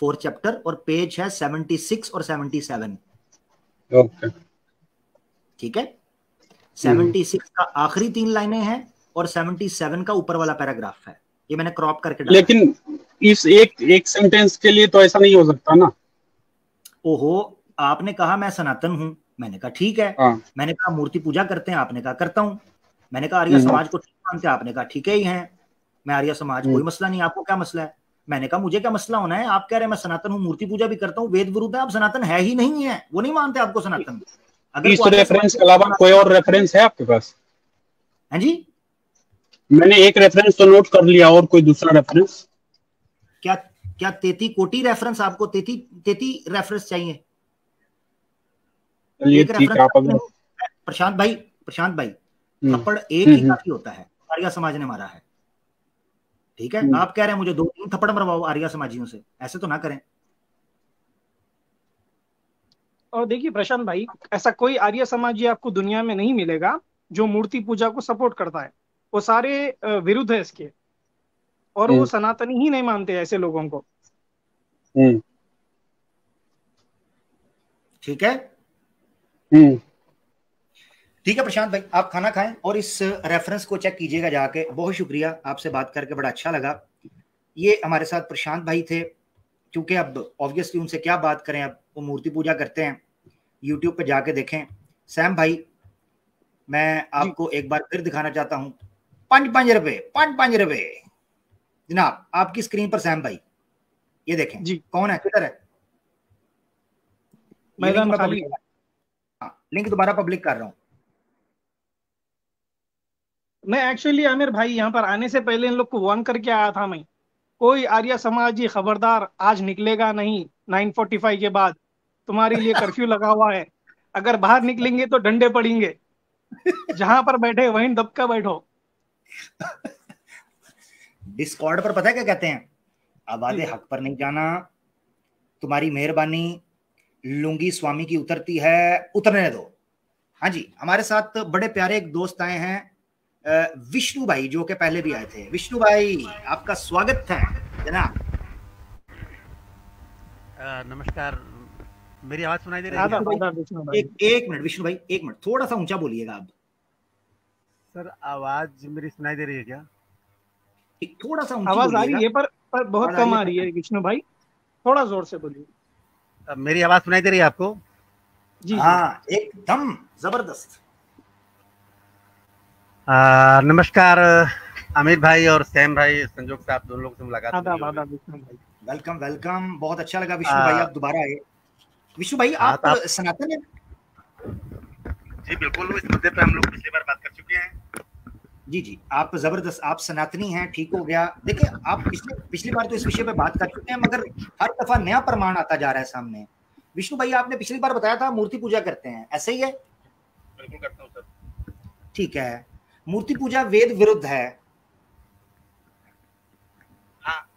4th chapter, और page है 76 और 77। ओके, ठीक है। 76 का आखिरी 3 लाइनें हैं और 77 का ऊपर वाला पैराग्राफ है। ये मैंने क्रॉप करके डाला। लेकिन इस एक सेंटेंस के लिए तो ऐसा नहीं हो सकता ना। ओहो, आपने कहा मैं सनातन हूं, मैंने कहा ठीक है। हाँ। मैंने कहा मूर्ति पूजा करते हैं, आपने कहा करता हूं। मैंने कहा आर्य समाज को ठीक मानते हैं, आपने कहा ठीक है ही है, मैं आर्य समाज, कोई मसला नहीं, आपको क्या मसला है। मैंने कहा मुझे क्या मसला होना है, आप कह रहे हैं मैं सनातन हूं, मूर्ति पूजा भी करता हूं, वेद विरुद्ध है, आप सनातन है ही नहीं है, वो नहीं मानते आपको सनातन। अगर इस रेफरेंस के अलावा कोई और रेफरेंस है आपके पास? हाँ जी, मैंने एक रेफरेंस तो नोट कर लिया, और कोई दूसरा रेफरेंस? क्या क्या 33 कोटि रेफरेंस आपको 33 रेफरेंस चाहिए? एक रेफरेंस प्रशांत भाई, थप्पड़ एक ही काफी होता है, आर्य समाज ने मारा है। ठीक है, आप कह रहे हैं मुझे 2-3 थप्पड़ मरवाओ आर्य समाजियों से, ऐसे तो ना करें। और देखिए प्रशांत भाई, ऐसा कोई आर्य समाजी आपको दुनिया में नहीं मिलेगा जो मूर्ति पूजा को सपोर्ट करता है। वो सारे विरुद्ध है इसके, और वो सनातनी ही नहीं मानते ऐसे लोगों को। ठीक है, ठीक है प्रशांत भाई, आप खाना खाएं और इस रेफरेंस को चेक कीजिएगा जाके। बहुत शुक्रिया, आपसे बात करके बड़ा अच्छा लगा। ये हमारे साथ प्रशांत भाई थे, क्योंकि अब ऑब्वियसली उनसे क्या बात करें, अब वो मूर्ति पूजा करते हैं, यूट्यूब पे जाके देखें। सैम भाई, मैं आपको एक बार फिर दिखाना चाहता हूं, 5 रुपए जनाब आपकी स्क्रीन पर। सैम भाई ये देखें जी, कौन है, किधर है? मैदान खाली है। लिंक दोबारा पब्लिक कर रहा हूं मैं। एक्चुअली आमिर भाई, यहाँ पर आने से पहले इन लोग को वार्न करके आया था मैं, कोई आर्य समाजी खबरदार आज निकलेगा नहीं 9:45 के बाद, तुम्हारे लिए कर्फ्यू लगा हुआ है, अगर बाहर निकलेंगे तो डंडे पड़ेंगे, जहां पर बैठे वहीं दबका बैठो। डिस्कॉर्ड पर पता है क्या कहते हैं? आवाज़े हक पर नहीं जाना, तुम्हारी मेहरबानी, लुंगी स्वामी की उतरती है, उतरने दो। हाँ जी, हमारे साथ बड़े प्यारे एक दोस्त आए हैं, विष्णु भाई, जो कि पहले भी आए थे। विष्णु भाई, आपका स्वागत है जनाब। नमस्कार, मेरी आवाज सुनाई दे रही है? एक मिनट विष्णु भाई, एक मिनट, थोड़ा सा ऊंचा बोलिएगा आप। सर, आवाज मेरी सुनाई दे रही है क्या? थोड़ा सा आवाज आ रही है, पर बहुत कम आ रही है विष्णु भाई, थोड़ा जोर से बोलिए। मेरी आवाज सुनाई दे रही है आपको? जी हाँ, एकदम जबरदस्त। नमस्कार आमिर भाई और सैम भाई, संजोग से आप दोनों लोगों से मुलाकात हुई। वेलकम वेलकम, बहुत अच्छा लगा विष्णु भाई आप दोबारा आए। विष्णु भाई, आप सनातन हैं? जी बिल्कुल, इस मुद्दे पे हम लोग पिछली बार बात कर चुके हैं। जी, आप जबरदस्त, आप सनातनी हैं, ठीक हो गया। देखिए, आप पिछली बार तो इस विषय पे बात कर चुके हैं, मगर हर दफा नया प्रमाण आता जा रहा है सामने। विष्णु भाई, आपने पिछली बार बताया था मूर्ति पूजा करते हैं, ऐसे ही है? बिल्कुल करता हूं सर। ठीक है, मूर्ति पूजा वेद विरुद्ध है। हाँ,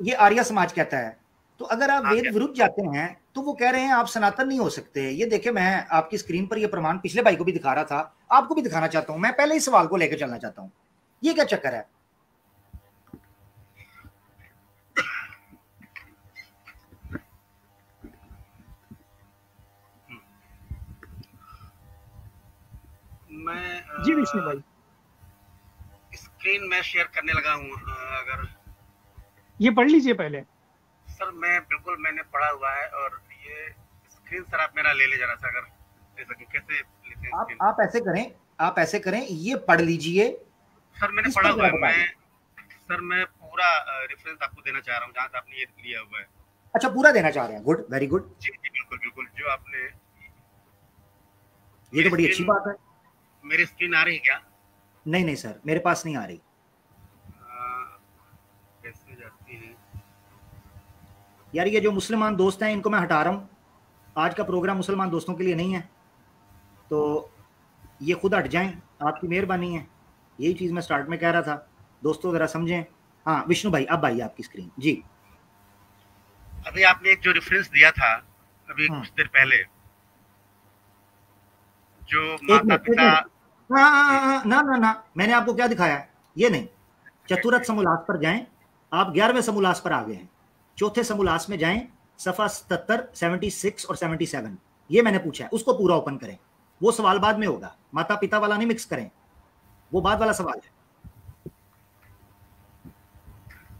ये आर्य समाज कहता है। तो अगर आप वेद विरुद्ध जाते हैं तो वो कह रहे हैं आप सनातन नहीं हो सकते। ये देखिए, मैं आपकी स्क्रीन पर ये प्रमाण पिछले भाई को भी दिखा रहा था, आपको भी दिखाना चाहता हूं। मैं पहले इस सवाल को लेकर चलना चाहता हूं, ये क्या चक्कर है? जी विष्णु भाई, स्क्रीन में शेयर करने लगा हूँ, अगर ये पढ़ लीजिए पहले। सर मैंने पढ़ा हुआ है, और ये स्क्रीन सर आप मेरा ले जरा सा, अगर ले सकें। कैसे लेते हैं? आप ऐसे करें, ये पढ़ लीजिए। सर मैंने पढ़ा हुआ है, मैं पूरा रेफरेंस आपको देना चाह रहा हूँ, जहाँ से आपने ये लिया हुआ है। अच्छा, पूरा देना चाह रहे हैं, गुड, वेरी गुड। जी बिल्कुल, जो आपने, ये तो बड़ी अच्छी बात है। मेरी स्क्रीन आ रही है क्या? नहीं सर, मेरे पास नहीं आ रही। कैसे जाती है यार? ये जो मुसलमान दोस्त हैं इनको मैं हटा रहा हूँ, आज का प्रोग्राम मुसलमान दोस्तों के लिए नहीं है, तो ये खुद हट जाएं, आपकी मेहरबानी है। यही चीज़ मैं स्टार्ट में कह रहा था, दोस्तों ज़रा समझें। हाँ विष्णु भाई, अब आइए आपकी स्क्रीन। जी, अभी आपने एक जो रेफरेंस दिया था अभी कुछ देर पहले, जो माता पिता, ना, मैंने आपको क्या दिखाया? ये नहीं, चतुरथ समोल्लास पर जाएं, आप 11वें समोल्लास पर आ गए हैं। चौथे समोल्लास में जाएं, सफा 77, 76 और 77, ये मैंने पूछा है, उसको पूरा ओपन करें। वो सवाल बाद में होगा, माता पिता वाला नहीं मिक्स करें, वो बाद वाला सवाल है।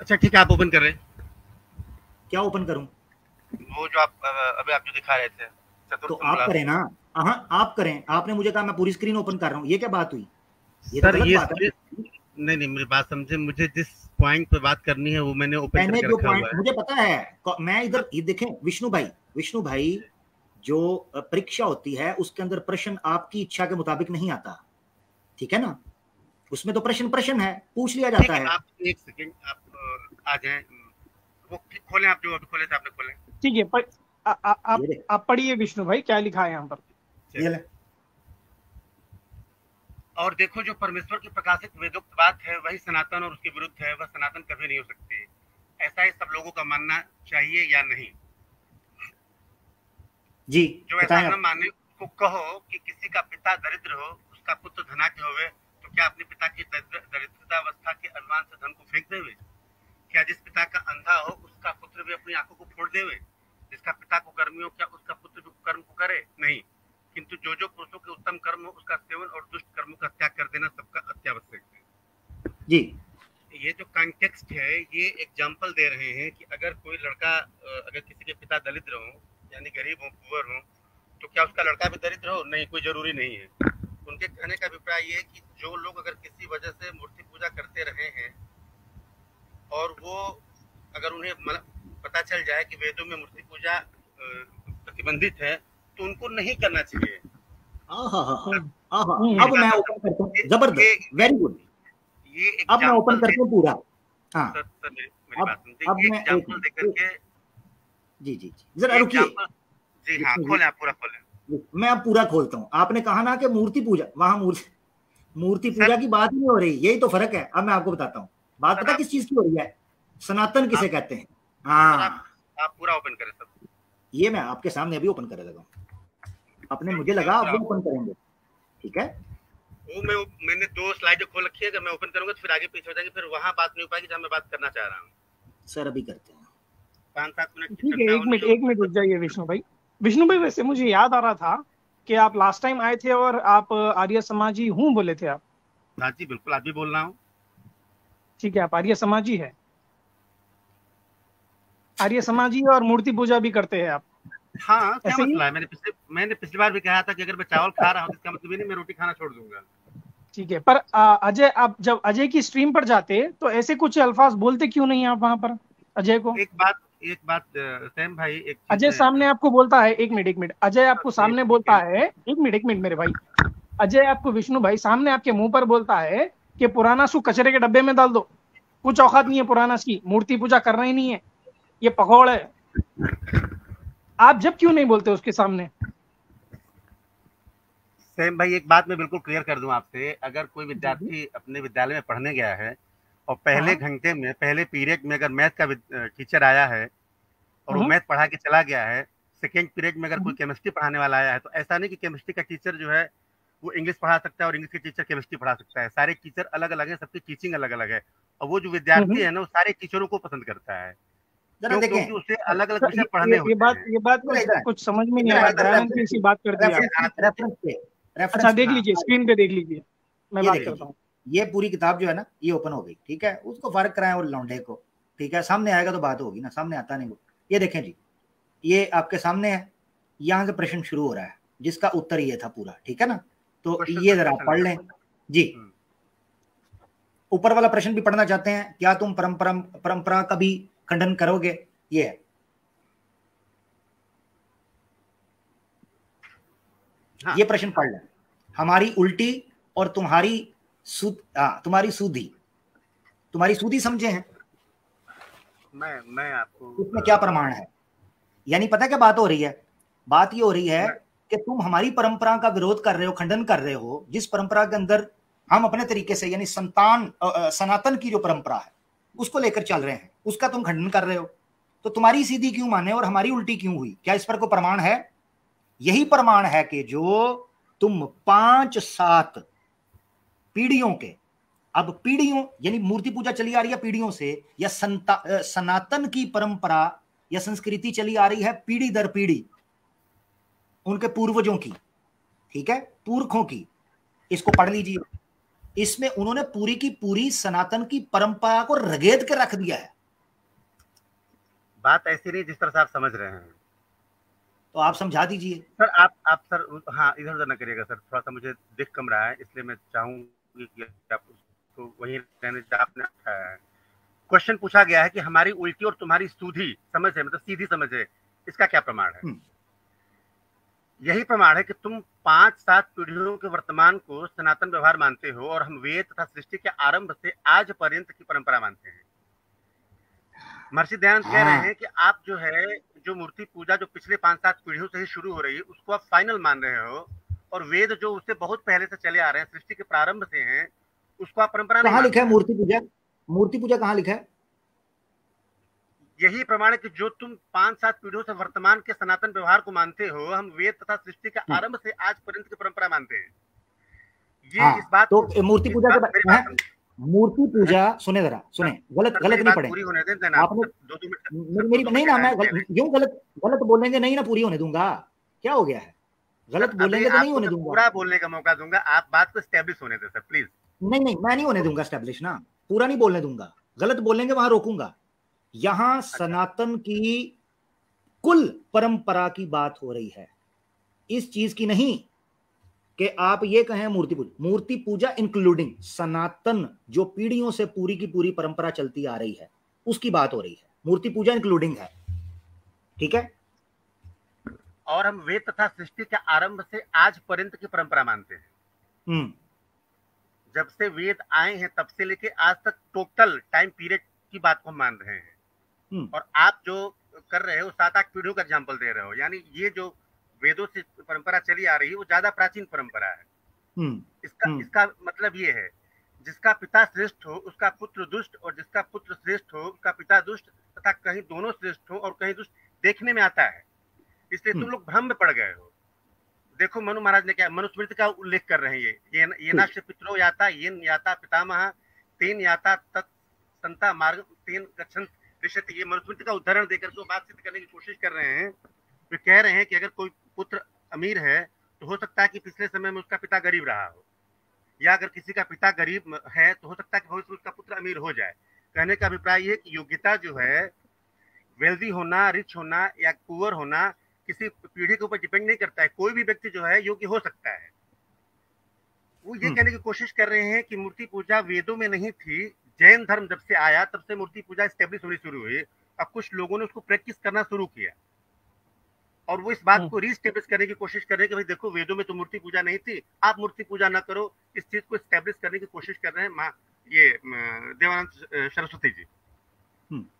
अच्छा ठीक है, आप ओपन कर रहे हैं। क्या ओपन करूं? वो जो आप अभी आप जो दिखा रहे थे तो आप करें ना। हाँ आप करें, आपने मुझे कहा मैं पूरी स्क्रीन ओपन कर रहा हूँ, ये क्या बात हुई? ये सर तो ये बात है। नहीं मेरी बात समझे, मुझे जिस पॉइंट पे बात करनी है वो मैंने ओपन करके रखा हुआ है। मुझे पता है, मैं इधर ये देखें विष्णु भाई जो परीक्षा होती है उसके अंदर प्रश्न आपकी इच्छा के मुताबिक नहीं आता, ठीक है ना, उसमें तो प्रश्न है, पूछ लिया जाता है। आप एक सेकंड आप आ जाएं, वो खोलें, आप जो अभी खोले थे आपने खोले, ठीक है। पर आप पढ़िए विष्णु भाई क्या लिखा है यहाँ पर। और देखो, जो परमेश्वर की प्रकाशित वेदोक्त बात है वही सनातन और उसके विरुद्ध है, वह सनातन कभी नहीं हो सकती। ऐसा ही सब लोगों का मानना चाहिए या नहीं? जी जो ऐसा न माने उसको कहो कि किसी का पिता दरिद्र हो, उसका पुत्र धनाढ्य होवे, तो क्या अपने पिता की दरिद्रतावस्था के अनुमान से धन को फेंक देवे? क्या जिस पिता का अंधा हो उसका पुत्र भी अपनी आंखों को फोड़ देवे? जिसका पिता को कर्मी हो, क्या उसका पुत्र भी कर्म को करे? नहीं, किंतु जो पुरुषों के उत्तम कर्म हो उसका सेवन और दुष्ट कर्मों का त्याग कर देना सबका अत्यावश्यक है। जी, ये जो कॉन्टेक्स्ट है, ये एग्जाम्पल दे रहे हैं कि अगर कोई लड़का, अगर किसी के पिता दरिद्र हो यानी गरीब हो, पुअर हो, तो क्या उसका लड़का भी दरिद्र हो? नहीं, कोई जरूरी नहीं है। उनके कहने का अभिप्राय ये कि जो लोग अगर किसी वजह से मूर्ति पूजा करते रहे हैं और वो अगर उन्हें पता चल जाए कि वेदों में मूर्ति पूजा प्रतिबंधित है, तो उनको नहीं करना चाहिए। अब मैं ओपन करता हूँ, जबरदस्त, वेरी गुड। ये अब मैं ओपन करता हूँ पूरा। हाँ सर मेरी बात सुनिए, ये एग्जांपल देकर के। जी जरा रुकिए। जी हाँ, खोलें, आप पूरा खोलें। मैं अब पूरा खोलता हूँ। आपने कहा ना कि मूर्ति पूजा, वहां मूर्ति पूजा की बात नहीं हो रही, यही तो फर्क है। अब मैं आपको बताता हूँ, बात पता किस चीज की हो रही है, सनातन किसे कहते हैं। हाँ, आप पूरा ओपन करें सब। ये मैं आपके सामने अभी ओपन कर लगा, अपने मुझे लगा आप ओपन करेंगे, ठीक है। वो मैंने 2 स्लाइड खोल रखी है, अगर मैं ओपन करूंगा तो फिर आगे पीछे हो जाएगी, फिर वहां बात नहीं हो पाएगी जहां मैं बात करना चाह रहा हूँ। सर अभी करते हैं 5-7 मिनट। ठीक है, एक मिनट रुक जाइए विष्णु भाई। वैसे मुझे याद आ रहा था कि आप लास्ट टाइम आए थे और आप आर्य समाजी हूँ बोले थे आप। हाँ जी बिल्कुल, आज भी बोल रहा हूँ। ठीक है, आप आर्य समाजी है। आर्य समाजी और मूर्ति पूजा भी करते हैं आप। हाँ, क्या मसला है? मैंने पिछली बार भी कहा था कि अगर मैं चावल खा रहा हूँ इसका मतलब नहीं मैं रोटी खाना छोड़ दूंगा। ठीक है, पर अजय, आप जब अजय की स्ट्रीम पर जाते तो ऐसे कुछ अल्फाज बोलते क्यों नहीं आप वहां पर अजय को? एक बात सैम भाई, एक अजय सामने आपको बोलता है, एक मिनट, अजय आपको सामने बोलता है, एक मिनट मेरे भाई, अजय आपको विष्णु भाई सामने आपके मुंह पर बोलता है कि पुराना सू कचरे के डब्बे में डाल दो, कुछ औकात नहीं है पुराना की, मूर्ति पूजा करना ही नहीं है, ये पकौड़ है। आप जब क्यों नहीं बोलते उसके सामने? सैम भाई, एक बात मैं बिल्कुल क्लियर कर दूं आपसे, अगर कोई विद्यार्थी अपने विद्यालय में पढ़ने गया है और पहले घंटे में, पहले पीरियड में अगर मैथ का टीचर आया है और वो मैथ पढ़ा के चला गया है, सेकेंड पीरियड में अगर कोई केमिस्ट्री पढ़ाने वाला आया है, तो ऐसा नहीं कि केमिस्ट्री का टीचर जो है वो इंग्लिश पढ़ा सकता है और इंग्लिश के टीचर केमिस्ट्री पढ़ा सकता है। सारे टीचर अलग अलग है, सबकी टीचिंग अलग अलग है, और वो जो विद्यार्थी है ना वो सारे टीचरों को पसंद करता है, क्योंकि उसे अलग अलग विषय पढ़ने होते हैं। ये बात कुछ समझ में नहीं आ रहा है, इसी बात कर दी। अच्छा देख लीजिए, स्क्रीन पे देख लीजिए, मैं बात करता हूँ। ये पूरी किताब जो है ना ये ओपन हो गई, ठीक है, उसको फर्क कराएं और लौंडे को, ठीक है, सामने आएगा तो बात होगी ना, सामने आता नहीं वो। ये देखें जी, ये आपके सामने है, यहाँ से प्रश्न शुरू हो रहा है जिसका उत्तर ये था पूरा, ठीक है ना, तो ये जरा पढ़ लें जी। ऊपर वाला प्रश्न भी पढ़ना चाहते हैं, क्या तुम परंपरा का भी खंडन करोगे? ये है हाँ। ये प्रश्न पढ़ लें, हमारी उल्टी और तुम्हारी सूधी समझे हैं? मैं आपको इसमें क्या प्रमाण है? यानी पता क्या बात हो रही है? बात ये हो रही है कि तुम हमारी परंपरा का विरोध कर रहे हो, खंडन कर रहे हो, जिस परंपरा के अंदर हम अपने तरीके से यानी सनातन की जो परंपरा है उसको लेकर चल रहे हैं, उसका तुम खंडन कर रहे हो। तो तुम्हारी सीधी क्यों माने और हमारी उल्टी क्यों हुई? क्या इस पर कोई प्रमाण है? यही प्रमाण है कि जो तुम 5-7 पीढ़ियों के अब पीढ़ियों यानी मूर्ति पूजा चली आ रही है पीढ़ियों से, या सनातन की परंपरा या संस्कृति चली आ रही है पीढ़ी दर पीढ़ी उनके पूर्वजों की, ठीक है, पुरखों की। इसको पढ़ लीजिए, इसमें उन्होंने पूरी की पूरी सनातन की परंपरा को रगेद के रख दिया है। बात ऐसी नहीं जिस तरह से आप समझ रहे हैं, तो आप समझा दीजिए सर। आप सर, हाँ, इधर उधर ना करिएगा सर, थोड़ा सा मुझे दिख कम रहा है, इसलिए मैं चाहूंगी कि आप उसको वहीं रहने जो आपने क्वेश्चन पूछा गया है कि हमारी उल्टी और तुम्हारी सूधी समझ है, मतलब सीधी समझ है, इसका क्या प्रमाण है? यही प्रमाण है कि तुम 5-7 पीढ़ियों के वर्तमान को सनातन व्यवहार मानते हो और हम वेद तथा सृष्टि के आरंभ से आज पर्यंत की परंपरा मानते हैं। महर्षि दयानंद कह रहे हैं कि आप जो है, जो मूर्ति पूजा जो पिछले 5-7 पीढ़ियों से ही शुरू हो रही है, उसको आप फाइनल मान रहे हो, और वेद जो उससे बहुत पहले से चले आ रहे हैं, सृष्टि के प्रारंभ से हैं, उसको आप परंपरा नहीं। कहाँ लिखा है मूर्ति पूजा? मूर्ति पूजा कहाँ लिखा है? यही प्रमाण है कि जो तुम 5-7 पीढ़ियों से वर्तमान के सनातन व्यवहार को मानते हो, हम वेद तथा सृष्टि के आरंभ से आज पर्यंत की परंपरा मानते हैं। ये इस बात तो मूर्ति पूजा के मूर्ति पूजा सुने जरा, सुने, गलत नहीं पढ़े पूरी होने दें आपने 2 मिनट मेरी नहीं ना, मैं यूं गलत बोलेंगे नहीं ना, पूरी होने दूंगा। क्या हो गया है? गलत बोलेंगे तो नहीं होने दूंगा, पूरा बोलने का मौका दूंगा। आप बात को एस्टेब्लिश होने दें सर प्लीज। नहीं, मैं नहीं होने दूंगा एस्टेब्लिश ना, पूरा नहीं बोलने दूंगा। गलत बोलेंगे वहां रोकूंगा। यहां सनातन की कुल परंपरा की बात हो रही है, इस चीज की नहीं कि आप ये कहें मूर्ति पूजा इंक्लूडिंग सनातन जो पीढ़ियों से पूरी की पूरी परंपरा चलती आ रही है उसकी बात हो रही है। मूर्ति पूजा इंक्लूडिंग है, ठीक है। और हम वेद तथा सृष्टि के आरंभ से आज पर्यंत की परंपरा मानते हैं। जब से वेद आए हैं तब से लेके आज तक टोटल टाइम पीरियड की बात को हम मान रहे हैं। और आप जो कर रहे हो 7-8 पीढ़ियों का एग्जाम्पल दे रहे हो, यानी ये जो वेदों से परंपरा चली आ रही है वो ज्यादा प्राचीन परंपरा है। इसका मतलब ये है, जिसका पिता श्रेष्ठ हो उसका पुत्र दुष्ट, और जिसका पुत्र श्रेष्ठ हो उसका पिता दुष्ट, तथा कहीं दोनों श्रेष्ठ हो और कहीं दुष्ट देखने में आता है। इसलिए तुम लोग भ्रम में पड़ गए हो। देखो मनु महाराज ने क्या मनुस्मृति का उल्लेख कर रहे हैं, ये नाश्य पितरो याता येन याता पितामह तेन याता तत् संता मार्ग तेन गच्छन्त ऋषति। ये मनुस्मृति का उदाहरण देकर को बात सिद्ध करने की कोशिश कर रहे हैं। वे कह रहे हैं कि अगर कोई पुत्र अमीर है तो हो सकता है कि पिछले समय में उसका पिता गरीब रहा हो, या अगर किसी का पिता गरीब है तो हो सकता है कि भविष्य में उसका पुत्र अमीर हो जाए। कहने का अभिप्राय ये कि योग्यता जो है, वेल्दी होना, रिच होना या पुअर होना किसी पीढ़ी के ऊपर डिपेंड नहीं करता है। कोई भी व्यक्ति जो है योग्य हो सकता है। वो ये कहने की कोशिश कर रहे हैं कि मूर्ति पूजा वेदों में नहीं थी, जैन धर्म जब से आया तब से मूर्ति पूजा स्टेब्लिश होनी शुरू हुई। अब कुछ लोगों ने उसको प्रैक्टिस करना शुरू किया और वो इस बात को रीस्टेब्लिश करने की कोशिश कर रहे हैं कि भाई देखो वेदों में तो मूर्ति पूजा नहीं थी, आप मूर्ति पूजा ना करो। इस चीज को स्टेब्लिश करने की कोशिश कर रहे हैं ये देवानंद सरस्वती जी।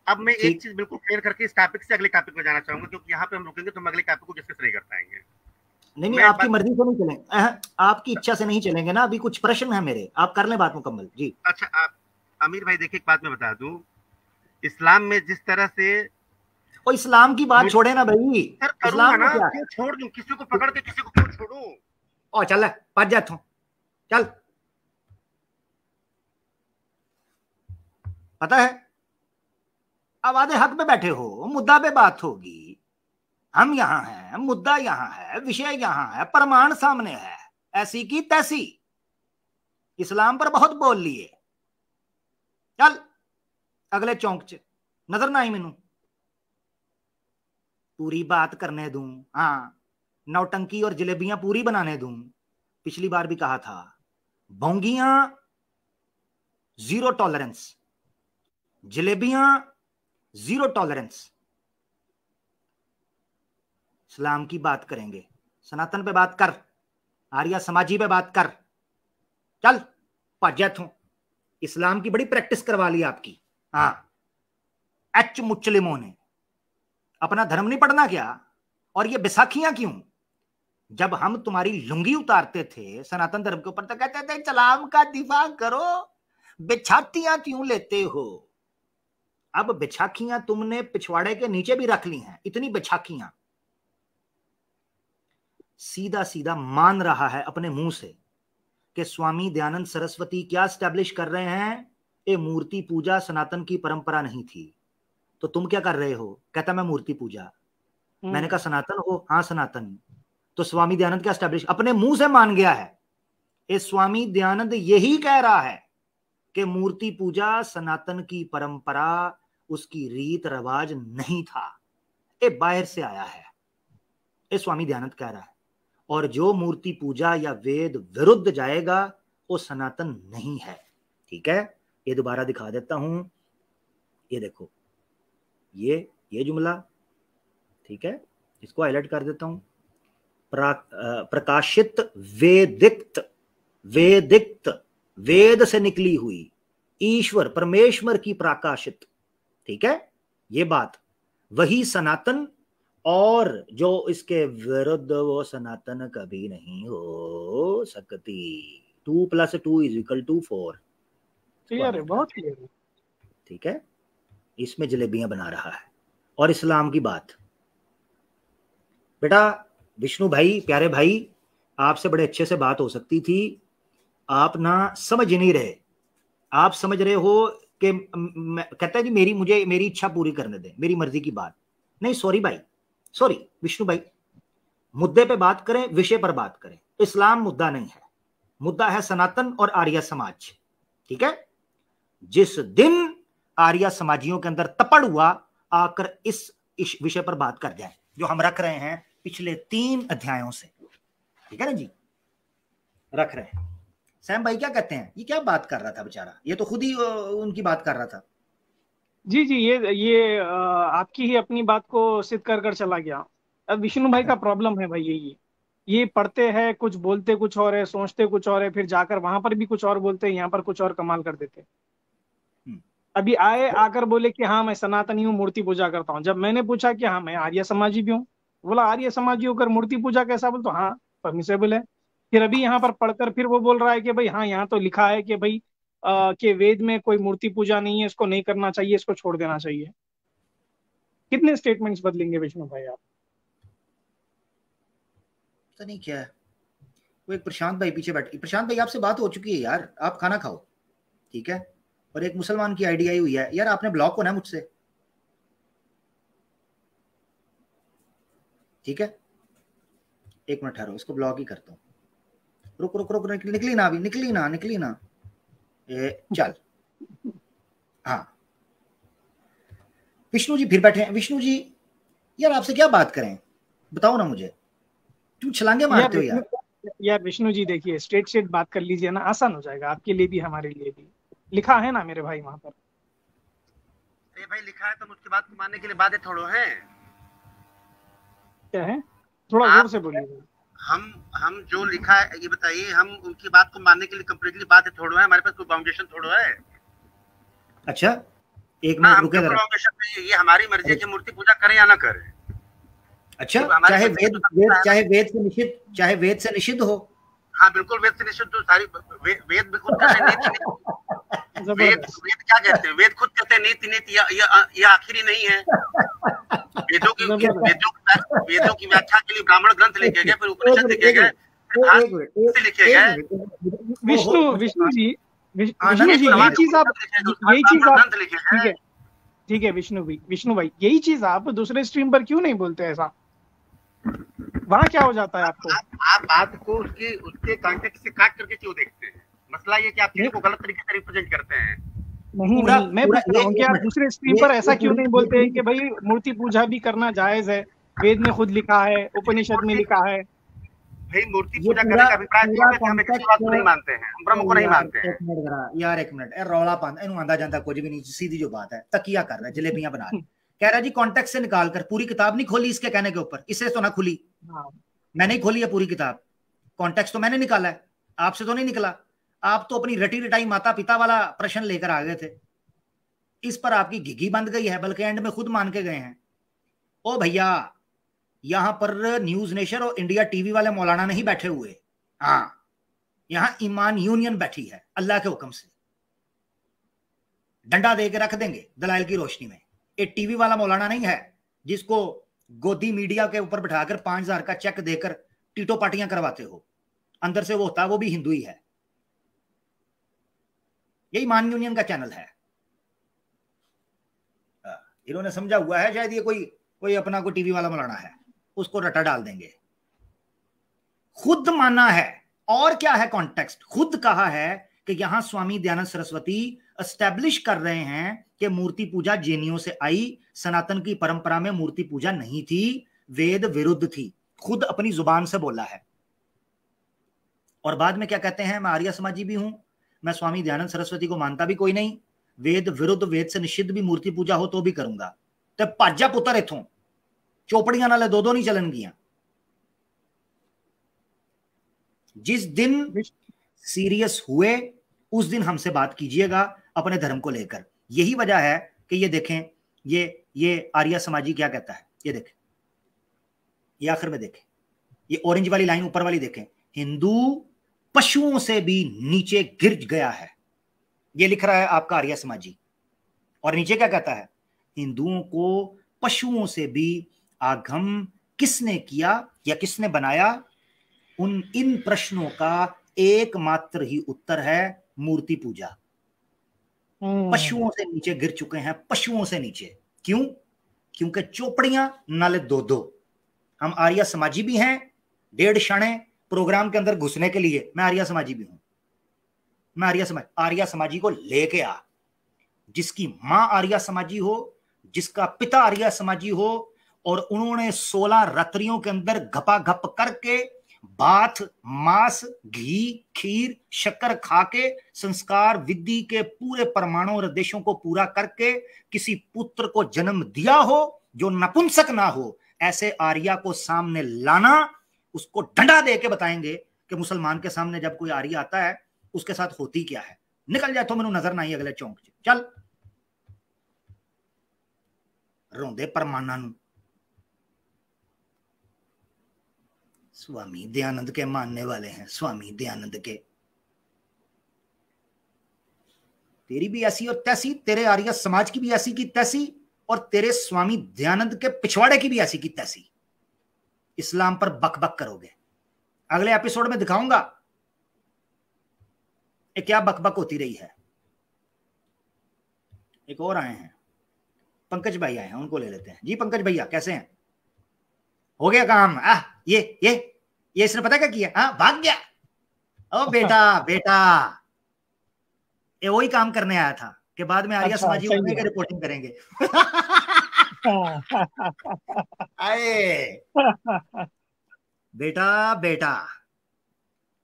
अब मैं एक चीज बिल्कुल क्लियर करके इस टॉपिक से अगले टॉपिक पे जाना चाहूंगा, क्योंकि यहाँ पे हम रुकेंगे तो हम अगले टॉपिक को डिस्कस नहीं कर पाएंगे। नहीं, आपकी मर्जी से नहीं चलेंगे, आपकी इच्छा से नहीं चलेंगे ना। अभी कुछ प्रश्न है मेरे, आप कर लें बात मुकम्मल जी। अच्छा, आप अमीर भाई देखिए, एक बात मैं बता दूं, इस्लाम में जिस तरह से, और इस्लाम की बात छोड़े ना भाई, इस्लाम ना क्यों छोड़ दूं, किसी को पकड़ के किसी को क्यों छोड़ूं? ओ चल पच जा तू, चल। पता है अब आधे हक में बैठे हो, मुद्दा पे बात होगी। हम यहां हैं, मुद्दा यहां है, विषय यहां है, प्रमाण सामने है, ऐसी की तैसी। इस्लाम पर बहुत बोल लिए, चल अगले चौंक च नजर ना आई मैनू, पूरी बात करने दूं। हाँ, नौटंकी और जलेबियां पूरी बनाने दूं। पिछली बार भी कहा था, भोंगियां जीरो टॉलरेंस, जलेबियां जीरो टॉलरेंस। इस्लाम की बात करेंगे, सनातन पे बात कर, आर्या समाजी पे बात कर, चल भाजा तू। इस्लाम की बड़ी प्रैक्टिस करवा ली आपकी। हाँ, एच मुस्लिमों ने अपना धर्म नहीं पढ़ना क्या? और ये बैसाखियां क्यों? जब हम तुम्हारी लुंगी उतारते थे सनातन धर्म के ऊपर तो कहते थे इस्लाम का दिफा करो, बिछातियां क्यों लेते हो? अब बिछाखियां तुमने पिछवाड़े के नीचे भी रख ली हैं, इतनी बिछाखियां। सीधा सीधा मान रहा है अपने मुंह से कि स्वामी दयानंद सरस्वती क्या स्टैब्लिश कर रहे हैं, ये मूर्ति पूजा सनातन की परंपरा नहीं थी। तो तुम क्या कर रहे हो? कहता मैं मूर्ति पूजा। मैंने कहा सनातन हो? हाँ सनातन। तो स्वामी दयानंद क्या स्टैब्लिश, अपने मुंह से मान गया है। ये स्वामी दयानंद यही कह रहा है कि मूर्ति पूजा सनातन की परंपरा, उसकी रीत रिवाज नहीं था, ये बाहर से आया है। ये स्वामी दयानंद कह रहा है। और जो मूर्ति पूजा या वेद विरुद्ध जाएगा वो सनातन नहीं है। ठीक है, ये दोबारा दिखा देता हूं, ये देखो ये जुमला, ठीक है, इसको हाईलाइट कर देता हूं। प्रकाशित वेदिक्त वेद से निकली हुई ईश्वर परमेश्वर की प्रकाशित, ठीक है, ये बात, वही सनातन, और जो इसके विरुद्ध वो सनातन कभी नहीं हो सकती। 2 + 2 = 4। क्लियर है, बहुत क्लियर है। ठीक है, इसमें जलेबियां बना रहा है। और इस्लाम की बात, बेटा विष्णु भाई, प्यारे भाई, आपसे बड़े अच्छे से बात हो सकती थी, आप ना समझ नहीं रहे। आप समझ रहे हो कि कहता है जी मेरी इच्छा पूरी करने दें, मेरी मर्जी की बात नहीं। सॉरी भाई, सॉरी विष्णु भाई, मुद्दे पे बात करें, विषय पर बात करें। इस्लाम मुद्दा नहीं है, मुद्दा है सनातन और आर्य समाज। ठीक है, जिस दिन आर्य समाजियों के अंदर तपड़ हुआ, आकर इस विषय पर बात कर जाए जो हम रख रहे हैं पिछले 3 अध्यायों से। ठीक है ना जी, रख रहे हैं। सैम भाई क्या कहते हैं, ये क्या बात कर रहा था बेचारा, ये तो खुद ही उनकी बात कर रहा था। जी जी, ये आपकी ही अपनी बात को सिद्ध कर चला गया। अब विष्णु भाई का प्रॉब्लम है भाई यही, ये पढ़ते हैं कुछ, बोलते कुछ और है, सोचते कुछ और है, फिर जाकर वहां पर भी कुछ और बोलते हैं, यहाँ पर कुछ और कमाल कर देते हैं। अभी आकर बोले कि हाँ मैं सनातनी हूँ, मूर्ति पूजा करता हूँ। जब मैंने पूछा कि हाँ मैं आर्य समाजी भी हूँ, बोला आर्य समाजी होकर मूर्ति पूजा कैसा, बोल तो हाँ परमिसेबल है। फिर अभी यहाँ पर पढ़कर फिर वो बोल रहा है कि भाई हाँ यहाँ तो लिखा है कि भाई कि वेद में कोई मूर्ति पूजा नहीं है, इसको नहीं करना चाहिए, इसको छोड़ देना चाहिए। कितने स्टेटमेंट्स बदलेंगे विष्णु भाई आप? तो नहीं क्या है, वो एक प्रशांत भाई पीछे बैठे। प्रशांत भाई आपसे बात हो चुकी है यार, आप खाना खाओ। ठीक है, और एक मुसलमान की आईडी आई हुई है यार, आपने ब्लॉक होना है मुझसे। ठीक है, 1 मिनट ठहरो, इसको ब्लॉक ही करता हूँ। रुक रुक रुक, निकली ना अभी, निकली ना चल। हाँ विष्णु जी फिर बैठे हैं। विष्णु जी यार आपसे क्या बात करें, बताओ ना मुझे, क्यों छलांगे मारते हो यार? यार विष्णु जी देखिए, स्ट्रेट बात कर लीजिए ना, आसान हो जाएगा आपके लिए भी हमारे लिए भी। लिखा है ना मेरे भाई वहां पर। भाई लिखा है तो मुझकी बात को मानने के लिए बातें थोड़ो है। क्या है, थोड़ा जोर से बोलिए। हम जो लिखा है ये बताइए, हम उनकी बात को मानने के लिए कंप्लीटली बातें थोड़ो है, हमारे पास कोई फाउंडेशन थोड़ो है। अच्छा एक मिनट रुके जरा, ये हमारी मर्जी है कि मूर्ति पूजा करें या ना करें। अच्छा, चाहे वेद से निषिद्ध हो। हाँ बिल्कुल, वेद से निषिद्ध हो, सारी वेद भी खुद कहते हैं वेद क्या कहते हैं, वेद खुद कहते हैं नीति ये आखिरी नहीं है। वेदों की व्याख्या के लिए ब्राह्मण ग्रंथ लिखे गए, फिर उपनिषद लिखे गए, लिखे गए। विष्णु जी ठीक है विष्णु भाई यही चीज आप दूसरे स्ट्रीम पर क्यों नहीं बोलते ऐसा? वहाँ क्या हो जाता है आपको? आप बात को उसके कॉन्टेक्स्ट से काट करके क्यों देखते हैं? मसला ये कि आप चीजों को गलत तरीके से रिप्रेजेंट करते हैं। नहीं, मैं पूछ रहा हूँ कि आप दूसरे स्ट्रीम पर ऐसा क्यों नहीं बोलते हैं कि भाई मूर्ति पूजा भी करना जायज है, वेद में खुद लिखा है, उपनिषद में लिखा है। भाई मूर्ति पूजा करने का अभिप्राय हम किसी बात को नहीं मानते हैं, हम ब्रह्म को नहीं मानते हैं। यार एक मिनट, रौला पान इन्हों आंदा जाता कुछ भी नहीं, सीधी जो बात है, तकिया कर रहा है, जलेबियां बना रहा कह रहा जी कॉन्टेक्स्ट से निकाल कर, पूरी किताब नहीं खोली इसके कहने के ऊपर, इससे तो ना खुली। मैंने ही खोली है पूरी किताब, कॉन्टेक्स्ट तो मैंने निकाला है, आपसे तो नहीं निकला। आप तो अपनी रटी रटाई माता पिता वाला प्रश्न लेकर आ गए थे, इस पर आपकी घिघी बंद गई है, बल्कि एंड में खुद मान के गए हैं। ओ भैया, यहां पर न्यूज नेशन और इंडिया टीवी वाले मौलाना नहीं बैठे हुए, हाँ यहां ईमान यूनियन बैठी है, अल्लाह के हुक्म से डंडा दे के रख देंगे दलाइल की रोशनी में। एक टीवी वाला मौलाना नहीं है जिसको गोदी मीडिया के ऊपर बिठाकर 5,000 का चेक देकर टीटो पार्टियां करवाते हो, अंदर से वो होता है वो भी हिंदू ही है। यही मान यूनियन का चैनल है। इन्होंने समझा हुआ है शायद ये कोई अपना कोई टीवी वाला मौलाना है, उसको रटा डाल देंगे। खुद माना है, और क्या है कॉन्टेक्स्ट, खुद कहा है कि यहां स्वामी दयानंद सरस्वती एस्टैब्लिश कर रहे हैं कि मूर्ति पूजा जैनियों से आई, सनातन की परंपरा में मूर्ति पूजा नहीं थी, वेद विरुद्ध थी। खुद अपनी जुबान से बोला है। और बाद में क्या कहते हैं, मैं आर्य समाजी भी हूं, मैं स्वामी दयानंद सरस्वती को मानता भी कोई नहीं, वेद विरुद्ध, वेद से निषिद्ध भी मूर्ति पूजा हो तो भी करूंगा। तो भाजा पुत्र इथों, चोपड़ियां नाले दो नहीं चलनगियां। जिस दिन सीरियस हुए उस दिन हमसे बात कीजिएगा अपने धर्म को लेकर। यही वजह है कि ये देखें, ये आर्य समाजी क्या कहता है, ये देखें, ये आखिर में देखें, ये ऑरेंज वाली लाइन ऊपर वाली देखें, हिंदू पशुओं से भी नीचे गिर गया है, ये लिख रहा है आपका आर्य समाजी। और नीचे क्या कहता है, हिंदुओं को पशुओं से भी आगम किसने किया या किसने बनाया, इन प्रश्नों का एकमात्र ही उत्तर है मूर्ति पूजा। पशुओं से नीचे गिर चुके हैं, पशुओं से नीचे। क्यों? क्योंकि चोपड़ियां नाले दो। हम आर्य समाजी भी हैं, 1.5 क्षण प्रोग्राम के अंदर घुसने के लिए मैं आर्य समाजी भी हूं। मैं आर्य समाजी को लेके आ, जिसकी मां आर्य समाजी हो, जिसका पिता आर्य समाजी हो, और उन्होंने 16 रात्रियों के अंदर घपाघप करके भात, मांस, घी, खीर, शक्कर खा के संस्कार विधि के पूरे परमाणु और देशों को पूरा करके किसी पुत्र को जन्म दिया हो जो नपुंसक ना हो, ऐसे आर्या को सामने लाना, उसको डंडा दे के बताएंगे कि मुसलमान के सामने जब कोई आर्य आता है उसके साथ होती क्या है। निकल जाए तो मैनू नजर ना आई अगले चौंक च, चल रोंदे परमाना नू। स्वामी दयानंद के मानने वाले हैं, स्वामी दयानंद के। तेरी भी ऐसी और तैसी, तेरे आर्य समाज की भी ऐसी की तैसी, और तेरे स्वामी दयानंद के पिछवाड़े की भी ऐसी की तैसी। इस्लाम पर बक बक करोगे। अगले एपिसोड में दिखाऊंगा ये क्या बक बक होती रही है। एक और आए हैं, पंकज भाई आए हैं, उनको ले लेते हैं। जी पंकज भैया कैसे हैं? हो गया काम? ये इसने पता क्या किया? भाग गया। ओ बेटा ये वही काम करने आया था कि बाद में आर्य समाजी होने के रिपोर्टिंग करेंगे। आए बेटा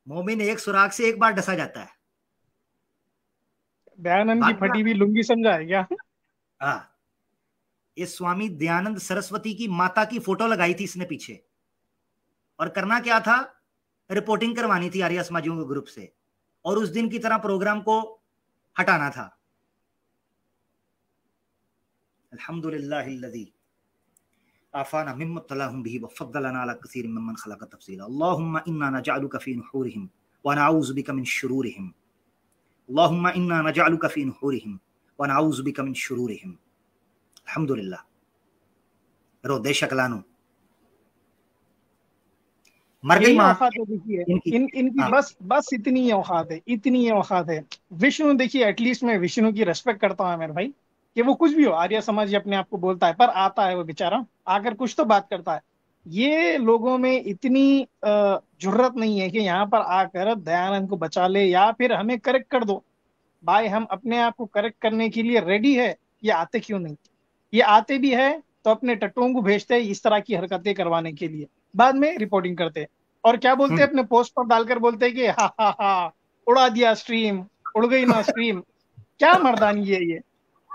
मोमिन एक सुराग से एक बार डसा जाता है। दयानंद की फटी हुई लुंगी समझा है क्या? हाँ, इस स्वामी दयानंद सरस्वती की माता की फोटो लगाई थी इसने पीछे, और करना क्या था, रिपोर्टिंग करवानी थी आर्य समाजियों के ग्रुप से, और उस दिन की तरह प्रोग्राम को हटाना था। अल्हम्दुलिल्लाहिल्लज़ी आफाना मिम्मा तलाहुम बिही वफ़द्दलना अला कसीरिम मिम्मन खलक़ तफ़सीला। अल्लाहुम्मा इन्ना नजअलुका फ़ी नुहूरिहिम व नऊज़ु बिका मिन शुरूरिहिम। अल्लाहुम्मा इन्ना नजअलुका फ़ी नुहूरिहिम व नऊज़ु बिका मिन शुरूरिहिम। अल्हम्दुलिल्लाह। रोदे शकलानो मर गई मां। देखिए इनकी बस इतनी औकात है। विष्णु देखिए, एटलीस्ट मैं विष्णु की रेस्पेक्ट करता हूँ मेरे भाई, कि वो कुछ भी हो, आर्य समाज अपने आप को बोलता है, पर आता है वो बेचारा, आकर कुछ तो बात करता है। ये लोगों में इतनी जुर्रत नहीं है कि यहाँ पर आकर दयानंद को बचा ले या फिर हमें करेक्ट कर दो। भाई हम अपने आप को करेक्ट करने के लिए रेडी है, ये आते क्यों नहीं? ये आते भी है तो अपने टट्टुओं को भेजते हैं इस तरह की हरकतें करवाने के लिए, बाद में रिपोर्टिंग करते हैं और क्या बोलते हैं, अपने पोस्ट पर डालकर बोलते हैं कि हा उड़ा दिया स्ट्रीम, उड़ गई ना स्ट्रीम। क्या मर्दानगी है ये?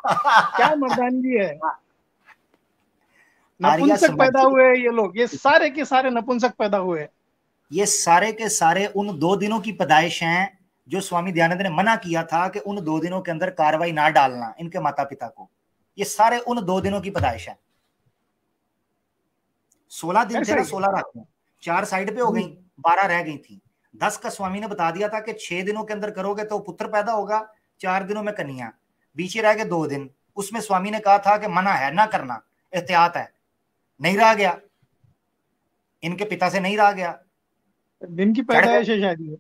क्या मर्दानगी है? नपुंसक पैदा हुए ये लोग, ये सारे के सारे नपुंसक पैदा हुए। ये सारे के सारे उन 2 दिनों की पैदाइश हैं जो स्वामी दयानंद ने मना किया था कि उन 2 दिनों के अंदर कार्रवाई ना डालना इनके माता पिता को। ये सारे उन 2 दिनों की पैदाइश है। 16 दिन थे ना, 16 रातें, 4 साइड पे हो गई, 12 रह गई थी। 10 का स्वामी ने बता दिया था कि 6 दिनों के अंदर करोगे तो पुत्र पैदा होगा, 4 दिनों में कन्या। बीच रह गए 2 दिन, उसमें स्वामी ने कहा था कि मना है, ना करना, एहतियात है। नहीं रहा गया, इनके पिता से नहीं रहा गया। दिन की पैदाइश है शायद ये।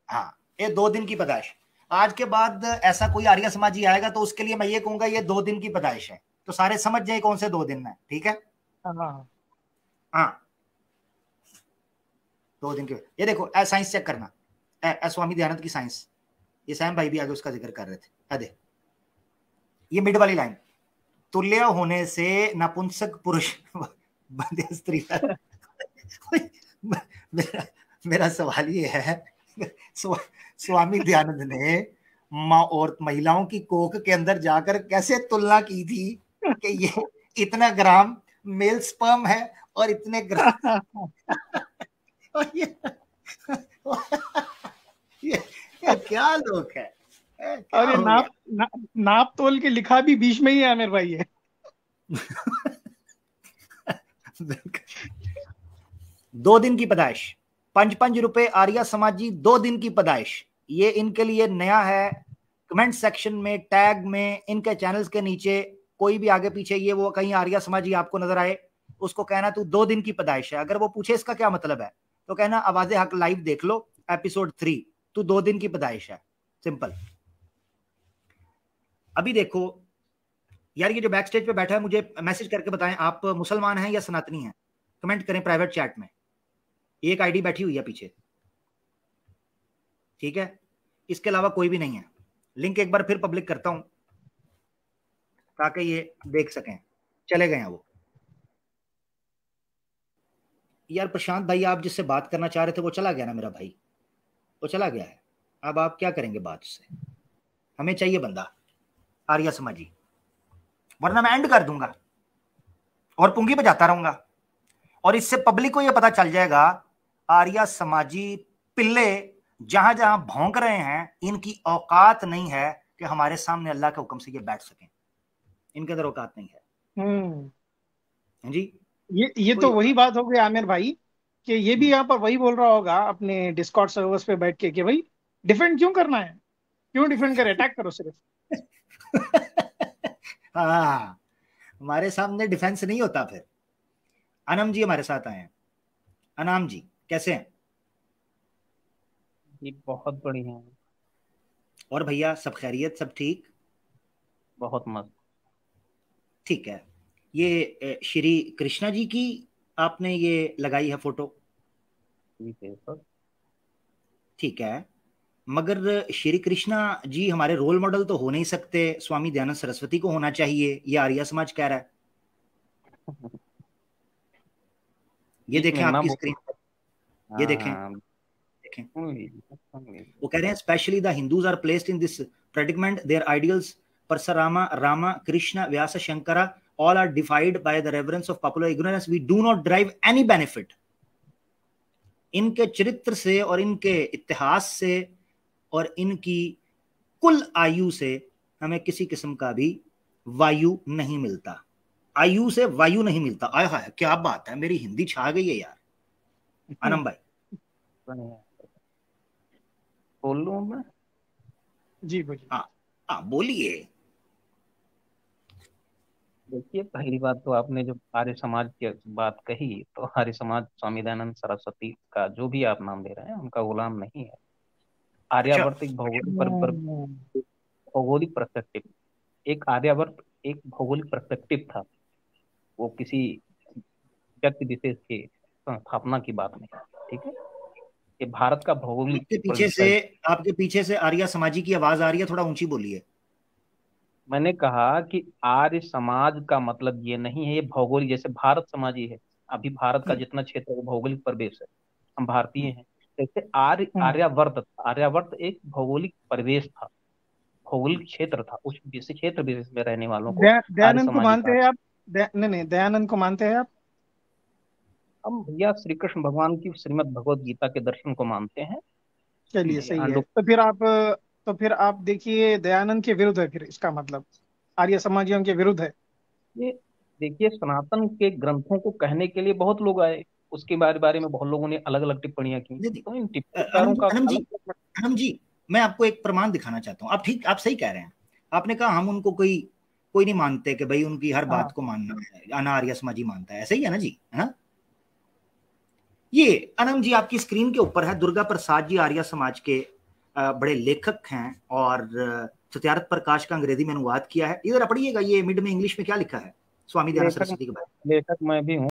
हाँ, ये 2 दिन की पैदाइश। आज के बाद ऐसा कोई आर्य समाजी आएगा तो उसके लिए मैं ये कहूंगा ये 2 दिन की पैदाइश है, तो सारे समझ जाए कौन से 2 दिन है, ठीक है? हाँ 2 दिन के। ये देखो साइंस चेक करना, स्वामी दयानंद की साइंस, ये सैम भाई भी आगे उसका जिक्र कर रहे थे। अरे ये मिड वाली लाइन, तुल्य होने से नपुंसक पुरुष बंध्य स्त्री। मेरा सवाल ये है, स्वामी दयानंद ने माँ और महिलाओं की कोख के अंदर जाकर कैसे तुलना की थी कि ये इतना ग्राम मेल स्पर्म है और इतने ग्राम ये क्या लोग है। अरे नाप तोल के लिखा भी बीच में ही है आमिर भाई है। 2 दिन की पैदाइश, 5 रुपए आर्या समाजी 2 दिन की पैदाइश, ये इनके लिए नया है। कमेंट सेक्शन में, टैग में, इनके चैनल्स के नीचे कोई भी आगे पीछे ये वो कहीं आर्या समाजी आपको नजर आए, उसको कहना तू 2 दिन की पैदाइश है। अगर वो पूछे इसका क्या मतलब है तो कहना आवाज़े हक लाइव देख लो एपिसोड 3, तू 2 दिन की पैदाइश है, सिंपल। अभी देखो यार, ये जो बैक स्टेज पे बैठा है मुझे मैसेज करके बताएं आप मुसलमान हैं या सनातनी हैं, कमेंट करें प्राइवेट चैट में। एक आईडी बैठी हुई है पीछे, ठीक है, इसके अलावा कोई भी नहीं है। लिंक एक बार फिर पब्लिक करता हूं ताकि ये देख सकें। चले गए हैं वो। यार प्रशांत भाई, आप जिससे बात करना चाह रहे थे वो चला गया ना मेरा भाई, वो चला गया है। अब आप क्या करेंगे बात उससे? हमें चाहिए बंदा आर्या समाजी, वरना मैं एंड कर दूंगा और पुंगी बजाता रहूंगा और इससे पब्लिक को यह पता चल जाएगा आर्या समाजी पिल्ले जहां जहां भौंक रहे हैं, इनकी औकात नहीं है कि हमारे सामने अल्लाह के हुक्म से ये बैठ सकें, इनके अंदर औकात नहीं है। जी ये तो वही बात हो गई आमिर भाई कि ये भी यहाँ पर वही बोल रहा होगा अपने डिस्कॉर्ड सर्वर्स पे बैठ के कि भाई डिफेंड क्यों करना है, क्यों डिफेंड करे, अटैक करो सिर्फ। हाँ, हमारे सामने डिफेंस नहीं होता। फिर अनम जी हमारे साथ आए हैं। अनाम जी कैसे हैं? जी बहुत बढ़िया है। और भैया सब खैरियत, सब ठीक? बहुत मस्त। ठीक है। ये श्री कृष्णा जी की आपने ये लगाई है फोटो? ठीक है, मगर श्री कृष्णा जी हमारे रोल मॉडल तो हो नहीं सकते, स्वामी दयानंद सरस्वती को होना चाहिए, ये आर्य समाज कह रहा है। ये देखें आपकी स्क्रीन पर, ये देखें, देखें वो कह रहे हैं specially the Hindus are placed in this predicament, their ideals Parashurama, Rama, Krishna, Vyasa, Shankara all are defied by the reverence of popular ignorance. We do not derive any benefit. इनके चरित्र से और इनके इतिहास से और इनकी कुल आयु से हमें किसी किस्म का भी वायु नहीं मिलता, आयु से वायु नहीं मिलता। आय हाय क्या बात है, मेरी हिंदी छा गई है यार। आनंद भाई बोल लूं मैं? जी बोलिए। हाँ बोलिए। देखिए पहली बात तो आपने जो आर्य समाज की बात कही, तो आर्य समाज स्वामी दयानंद सरस्वती का जो भी आप नाम दे रहे हैं उनका गुलाम नहीं है। आर्यावर्त एक भौगोलिक पर्सपेक्टिव, एक आर्यावर्त एक भौगोलिक पर्सपेक्टिव था, वो किसी व्यक्ति विशेष के संस्थापना की बात नहीं, ठीक है। ये भारत का भौगोलिक। आपके पीछे से आर्य समाजी की आवाज आ रही है, थोड़ा ऊंची बोलिए। मैंने कहा कि आर्य समाज का मतलब ये नहीं है ये भौगोलिक, जैसे भारत समाजी है, अभी भारत का जितना क्षेत्र है भौगोलिक प्रदेश है, हम भारतीय हैं। जैसे आर्यावर्त एक भौगोलिक परिवेश था, भौगोलिक क्षेत्र था, उस क्षेत्र विशेष में रहने वालों को दयानंद को मानते हैं आप? नहीं, दयानंद को मानते हैं आप? हम भैया श्री कृष्ण भगवान की श्रीमद् भगवद गीता के दर्शन को मानते हैं। चलिए सही है। तो फिर आप देखिए दयानंद के विरुद्ध है, फिर इसका मतलब आर्य समाजियों के विरुद्ध है। ये देखिए सनातन के ग्रंथों को कहने के लिए बहुत लोग आए, उसके बारे में बहुत लोगों ने अलग अलग टिप्पणियां की। तो इन टिप्पणियों का अनम जी मैं आपको एक प्रमाण दिखाना चाहता हूँ। आप सही कह रहे हैं। आपने कहा हम उनको कोई नहीं मानते कि भाई उनकी हर बात को मानना है, अना आर्य समाजी मानता है, ऐसा ही है ना जी, है ना? ये अनम जी आपकी स्क्रीन के ऊपर है दुर्गा प्रसाद जी आर्य समाज के बड़े लेखक हैं और सत्यार्थ प्रकाश का अंग्रेजी में अनुवाद किया है। इधर पढ़िएगा, ये मिड में इंग्लिश में क्या लिखा है स्वामी दयानंद सरस्वती के बारे में। लेखक मैं भी हूँ।